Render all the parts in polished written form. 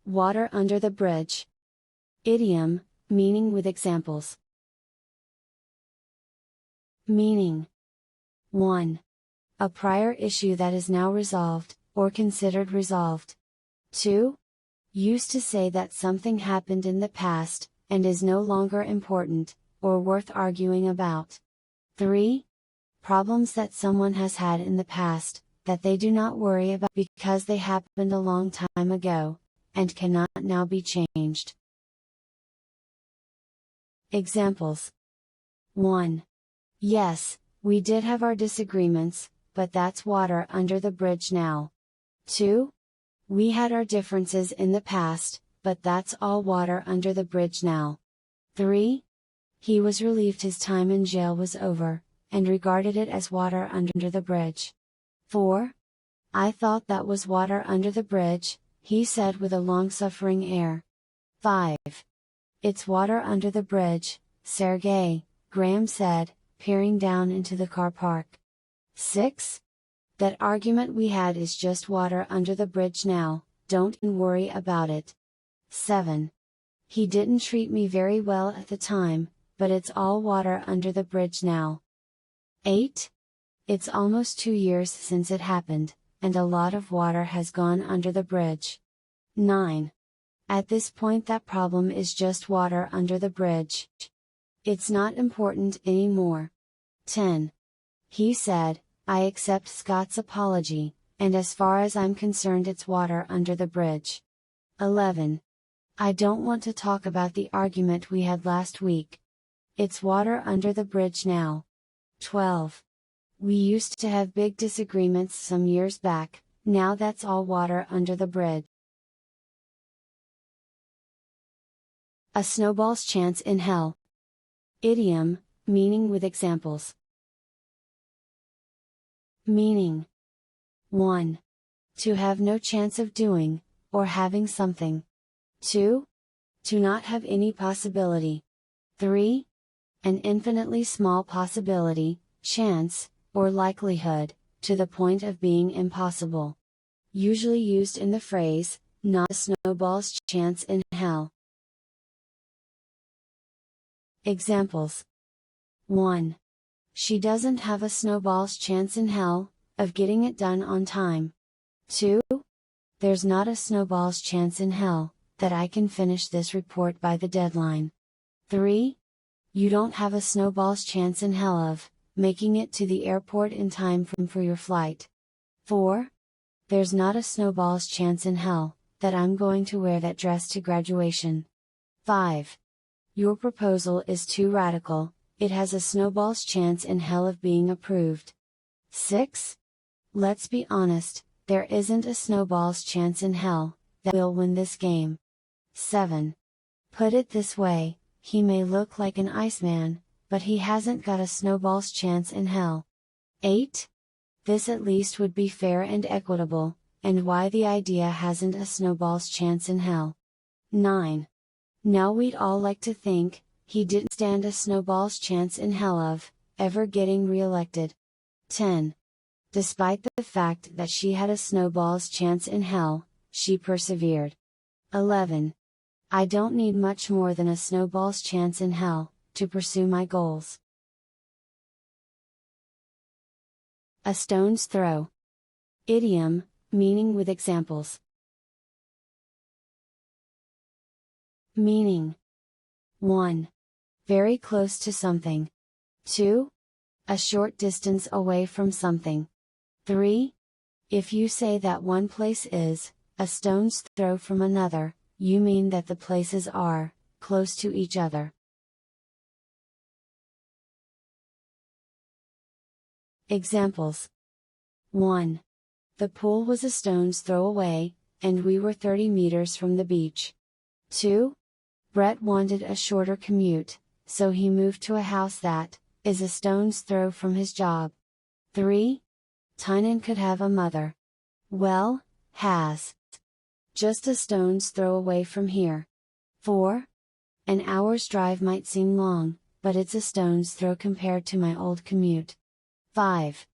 Water under the bridge. Idiom, meaning with examples. Meaning. 1. A prior issue that is now resolved, or considered resolved. 2. Used to say that something happened in the past, and is no longer important, or worth arguing about. 3. Problems that someone has had in the past, that they do not worry about because they happened a long time ago, and cannot now be changed. Examples. 1. Yes, we did have our disagreements, but that's water under the bridge now. 2. We had our differences in the past, but that's all water under the bridge now. 3. He was relieved his time in jail was over, and regarded it as water under the bridge. 4. I thought that was water under the bridge, he said with a long-suffering air. 5. It's water under the bridge, Sergey, Graham said, peering down into the car park. 6. That argument we had is just water under the bridge now, don't worry about it. 7. He didn't treat me very well at the time, but it's all water under the bridge now. 8. It's almost 2 years since it happened, and a lot of water has gone under the bridge. 9. At this point that problem is just water under the bridge. It's not important anymore. 10. He said, I accept Scott's apology, and as far as I'm concerned it's water under the bridge. 11. I don't want to talk about the argument we had last week. It's water under the bridge now. 12. We used to have big disagreements some years back, now that's all water under the bridge. A snowball's chance in hell. Idiom, meaning with examples. Meaning. 1. To have no chance of doing, or having something. 2. To not have any possibility. 3. An infinitely small possibility, chance, or likelihood, to the point of being impossible. Usually used in the phrase, not a snowball's chance in hell. Examples. 1. She doesn't have a snowball's chance in hell, of getting it done on time. 2. There's not a snowball's chance in hell, that I can finish this report by the deadline. 3. You don't have a snowball's chance in hell of, making it to the airport in time for your flight. 4. There's not a snowball's chance in hell, that I'm going to wear that dress to graduation. 5. Your proposal is too radical, it has a snowball's chance in hell of being approved. 6. Let's be honest, there isn't a snowball's chance in hell, that we'll win this game. 7. Put it this way, he may look like an Iceman, but he hasn't got a snowball's chance in hell. 8. This at least would be fair and equitable, and why the idea hasn't a snowball's chance in hell. 9. Now we'd all like to think, he didn't stand a snowball's chance in hell of, ever getting re-elected. 10. Despite the fact that she had a snowball's chance in hell, she persevered. 11. I don't need much more than a snowball's chance in hell, to pursue my goals. A stone's throw. Idiom, meaning with examples. Meaning. 1. Very close to something. 2. A short distance away from something. 3. If you say that one place is, a stone's throw from another, you mean that the places are, close to each other. Examples. 1. The pool was a stone's throw away, and we were 30 meters from the beach. 2. Brett wanted a shorter commute, so he moved to a house that, is a stone's throw from his job. 3. Tynan could have a mother. Well, has. Just a stone's throw away from here. 4. An hour's drive might seem long, but it's a stone's throw compared to my old commute. 5.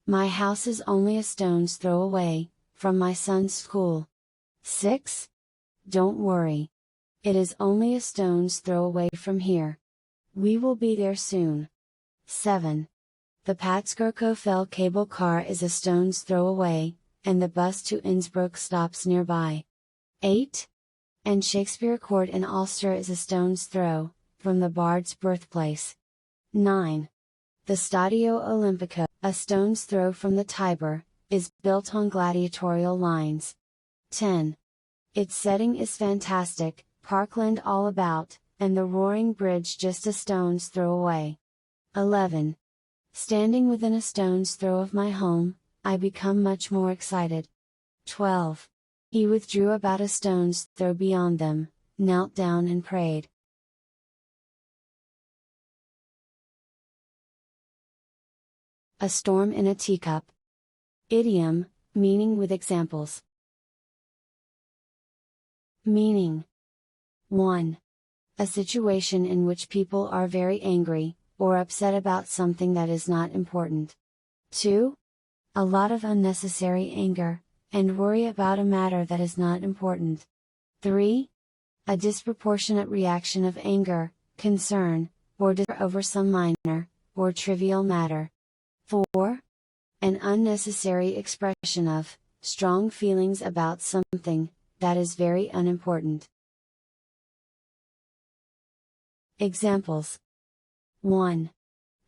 My house is only a stone's throw away, from my son's school. 6. Don't worry. It is only a stone's throw away from here. We will be there soon. 7. The Patzkerkofel cable car is a stone's throw away, and the bus to Innsbruck stops nearby. 8. And Shakespeare Court in Ulster is a stone's throw, from the bard's birthplace. 9. The Stadio Olimpico, a stone's throw from the Tiber, is built on gladiatorial lines. 10. Its setting is fantastic, parkland all about, and the roaring bridge just a stone's throw away. 11. Standing within a stone's throw of my home, I become much more excited. 12. He withdrew about a stone's throw beyond them, knelt down and prayed. A storm in a teacup. Idiom, meaning with examples. Meaning. 1. A situation in which people are very angry, or upset about something that is not important. 2. A lot of unnecessary anger, and worry about a matter that is not important. 3. A disproportionate reaction of anger, concern, or despair over some minor, or trivial matter. 4. An unnecessary expression of, strong feelings about something, that is very unimportant. Examples. 1.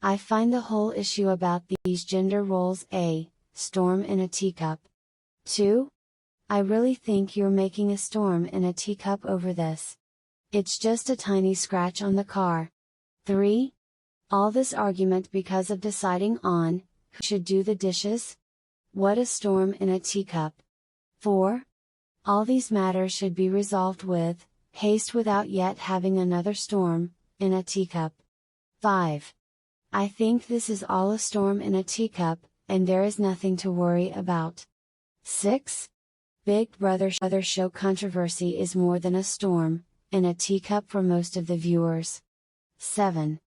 I find the whole issue about these gender roles a storm in a teacup. 2. I really think you're making a storm in a teacup over this. It's just a tiny scratch on the car. 3. All this argument because of deciding on who should do the dishes? What a storm in a teacup. 4. All these matters should be resolved with haste without yet having another storm in a teacup. 5. I think this is all a storm in a teacup, and there is nothing to worry about. 6. Big Brother show controversy is more than a storm in a teacup for most of the viewers. 7.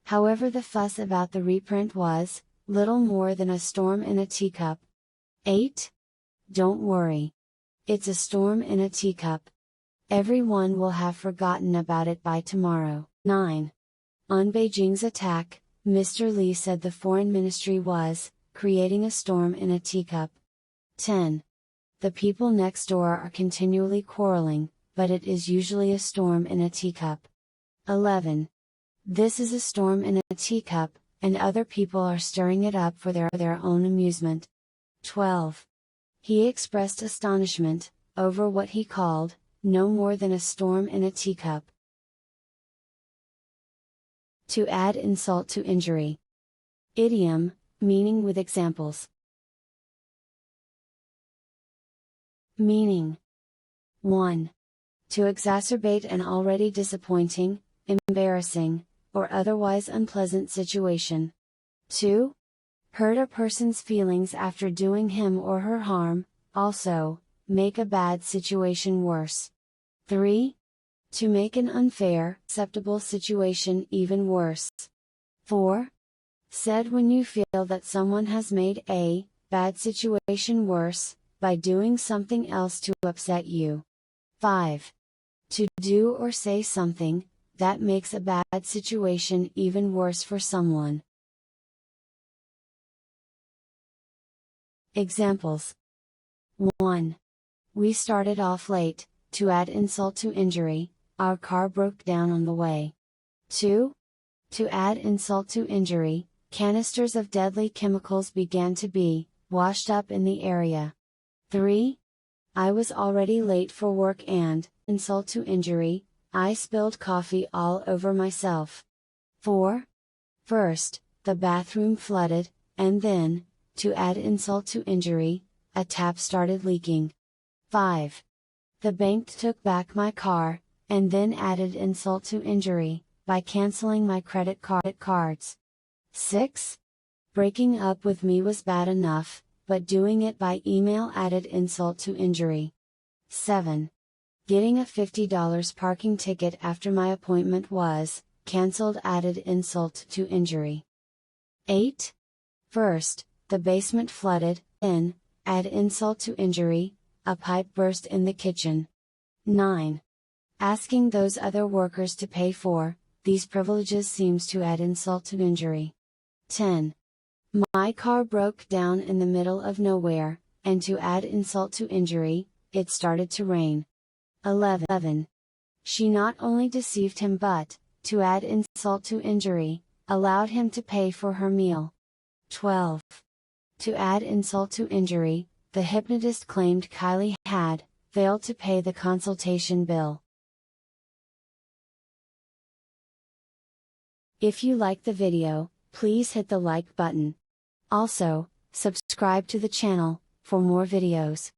However, the fuss about the reprint was little more than a storm in a teacup. 8. Don't worry. It's a storm in a teacup. Everyone will have forgotten about it by tomorrow. 9. On Beijing's attack, Mr. Li said the foreign ministry was creating a storm in a teacup. 10. The people next door are continually quarreling, but it is usually a storm in a teacup. 11. This is a storm in a teacup, and other people are stirring it up for their own amusement. 12. He expressed astonishment over what he called no more than a storm in a teacup. To add insult to injury. Idiom, meaning with examples. Meaning. 1. To exacerbate an already disappointing, embarrassing, or otherwise unpleasant situation. 2. Hurt a person's feelings after doing him or her harm, also, make a bad situation worse. 3. To make an unfair, acceptable situation even worse. 4. Said when you feel that someone has made a bad situation worse, by doing something else to upset you. 5. To do or say something that makes a bad situation even worse for someone. Examples. 1. We started off late, to add insult to injury, our car broke down on the way. 2. To add insult to injury, canisters of deadly chemicals began to be washed up in the area. 3. I was already late for work and, insult to injury, I spilled coffee all over myself. 4. First, the bathroom flooded, and then, to add insult to injury, a tap started leaking. 5. The bank took back my car, and then added insult to injury, by canceling my credit cards. 6. Breaking up with me was bad enough, but doing it by email added insult to injury. 7. Getting a $50 parking ticket after my appointment was cancelled added insult to injury. 8. First, the basement flooded, then, add insult to injury, a pipe burst in the kitchen. 9. Asking those other workers to pay for these privileges seems to add insult to injury. 10. My car broke down in the middle of nowhere, and to add insult to injury, it started to rain. 11. She not only deceived him but, to add insult to injury, allowed him to pay for her meal. 12. To add insult to injury, the hypnotist claimed Kylie had failed to pay the consultation bill. If you like the video, please hit the like button. Also, subscribe to the channel for more videos.